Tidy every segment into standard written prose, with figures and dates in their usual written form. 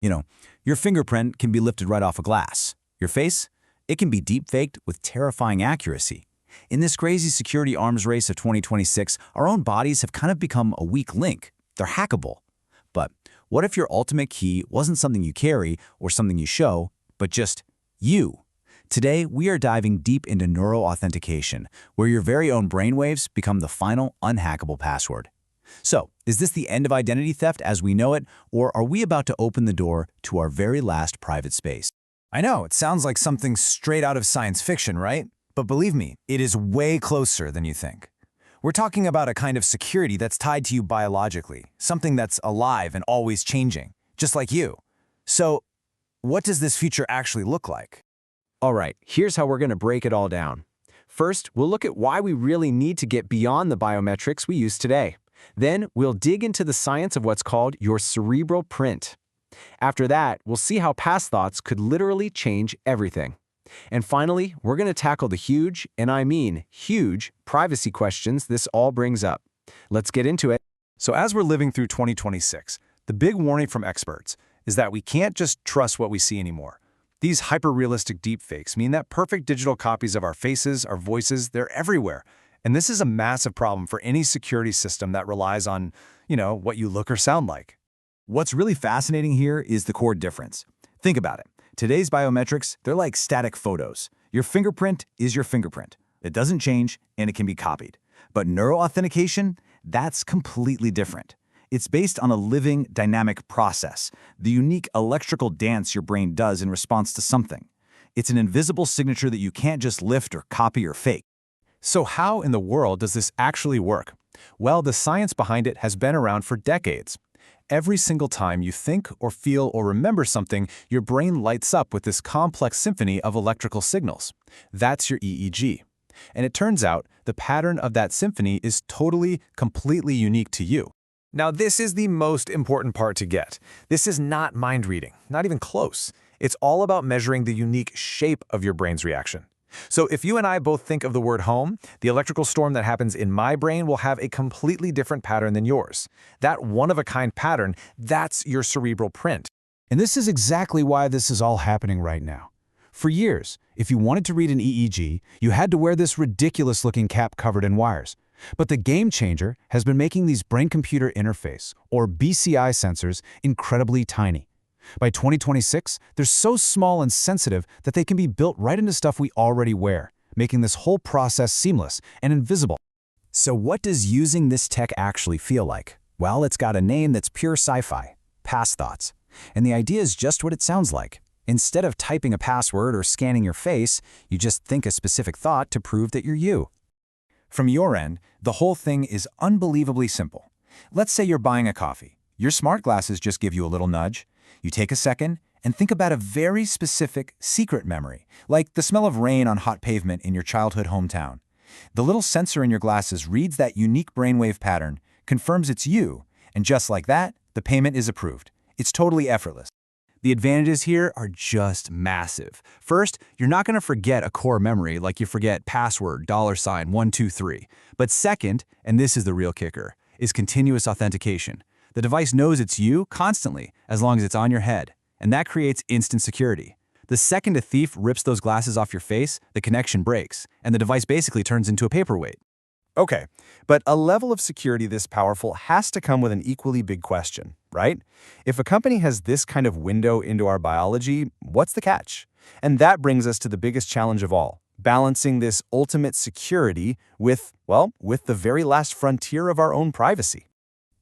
You know, your fingerprint can be lifted right off a glass. Your face? It can be deep-faked with terrifying accuracy. In this crazy security arms race of 2026, our own bodies have kind of become a weak link. They're hackable. But what if your ultimate key wasn't something you carry or something you show, but just you? Today, we are diving deep into neuro-authentication, where your very own brainwaves become the final unhackable password. So, is this the end of identity theft as we know it, or are we about to open the door to our very last private space? I know, it sounds like something straight out of science fiction, right? But believe me, it is way closer than you think. We're talking about a kind of security that's tied to you biologically, something that's alive and always changing, just like you. So, what does this future actually look like? All right, here's how we're going to break it all down. First, we'll look at why we really need to get beyond the biometrics we use today. Then, we'll dig into the science of what's called your cerebral print. After that, we'll see how Passthoughts could literally change everything. And finally, we're going to tackle the huge, and I mean huge, privacy questions this all brings up. Let's get into it. So as we're living through 2026, the big warning from experts is that we can't just trust what we see anymore. These hyper-realistic deepfakes mean that perfect digital copies of our faces, our voices, they're everywhere. And this is a massive problem for any security system that relies on, what you look or sound like. What's really fascinating here is the core difference. Think about it. Today's biometrics, they're like static photos. Your fingerprint is your fingerprint. It doesn't change, and it can be copied. But neuro-authentication, that's completely different. It's based on a living, dynamic process, the unique electrical dance your brain does in response to something. It's an invisible signature that you can't just lift or copy or fake. So how in the world does this actually work? Well, the science behind it has been around for decades. Every single time you think or feel or remember something, your brain lights up with this complex symphony of electrical signals. That's your EEG. And it turns out the pattern of that symphony is totally, completely unique to you. Now, this is the most important part to get. This is not mind reading, not even close. It's all about measuring the unique shape of your brain's reaction. So if you and I both think of the word home, the electrical storm that happens in my brain will have a completely different pattern than yours. That one-of-a-kind pattern, that's your cerebral print. And this is exactly why this is all happening right now. For years, if you wanted to read an EEG, you had to wear this ridiculous-looking cap covered in wires. But the game changer has been making these brain-computer interface, or BCI sensors, incredibly tiny. By 2026, they're so small and sensitive that they can be built right into stuff we already wear, making this whole process seamless and invisible. So what does using this tech actually feel like? Well, it's got a name that's pure sci-fi, Passthoughts. And the idea is just what it sounds like. Instead of typing a password or scanning your face, you just think a specific thought to prove that you're you. From your end, the whole thing is unbelievably simple. Let's say you're buying a coffee. Your smart glasses just give you a little nudge. You take a second and think about a very specific secret memory, like the smell of rain on hot pavement in your childhood hometown. The little sensor in your glasses reads that unique brainwave pattern, confirms it's you, and just like that, the payment is approved. It's totally effortless. The advantages here are just massive. First, you're not going to forget a core memory like you forget password, $123. But second, and this is the real kicker, is continuous authentication. The device knows it's you constantly, as long as it's on your head, and that creates instant security. The second a thief rips those glasses off your face, the connection breaks, and the device basically turns into a paperweight. Okay, but a level of security this powerful has to come with an equally big question, right? If a company has this kind of window into our biology, what's the catch? And that brings us to the biggest challenge of all, balancing this ultimate security with the very last frontier of our own privacy.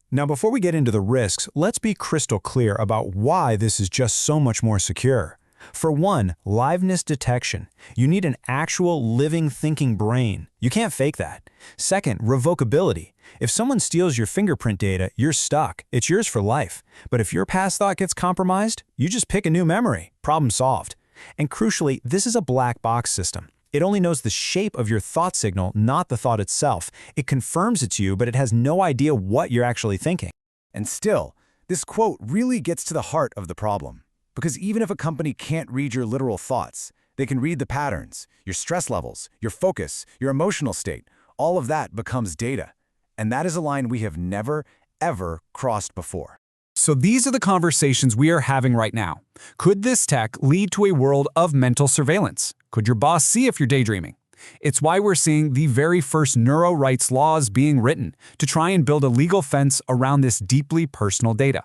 Now, before we get into the risks, let's be crystal clear about why this is just so much more secure. For one, liveness detection. You need an actual living, thinking brain. You can't fake that. Second, revocability. If someone steals your fingerprint data, you're stuck. It's yours for life. But if your Passthought gets compromised, you just pick a new memory. Problem solved. And crucially, this is a black box system. It only knows the shape of your thought signal, not the thought itself. It confirms it's you, but it has no idea what you're actually thinking. And still, this quote really gets to the heart of the problem. Because even if a company can't read your literal thoughts, they can read the patterns, your stress levels, your focus, your emotional state. All of that becomes data. And that is a line we have never, ever crossed before. So these are the conversations we are having right now. Could this tech lead to a world of mental surveillance? Could your boss see if you're daydreaming? It's why we're seeing the very first Neuro-Rights laws being written to try and build a legal fence around this deeply personal data.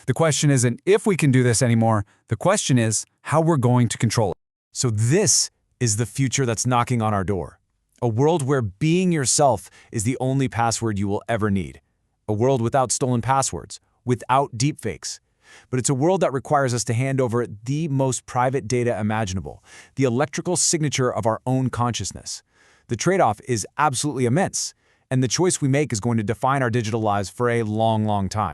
The question isn't if we can do this anymore, the question is how we're going to control it. So this is the future that's knocking on our door. A world where being yourself is the only password you will ever need. A world without stolen passwords, without deepfakes. But it's a world that requires us to hand over the most private data imaginable, the electrical signature of our own consciousness. The trade-off is absolutely immense, and the choice we make is going to define our digital lives for a long, long time.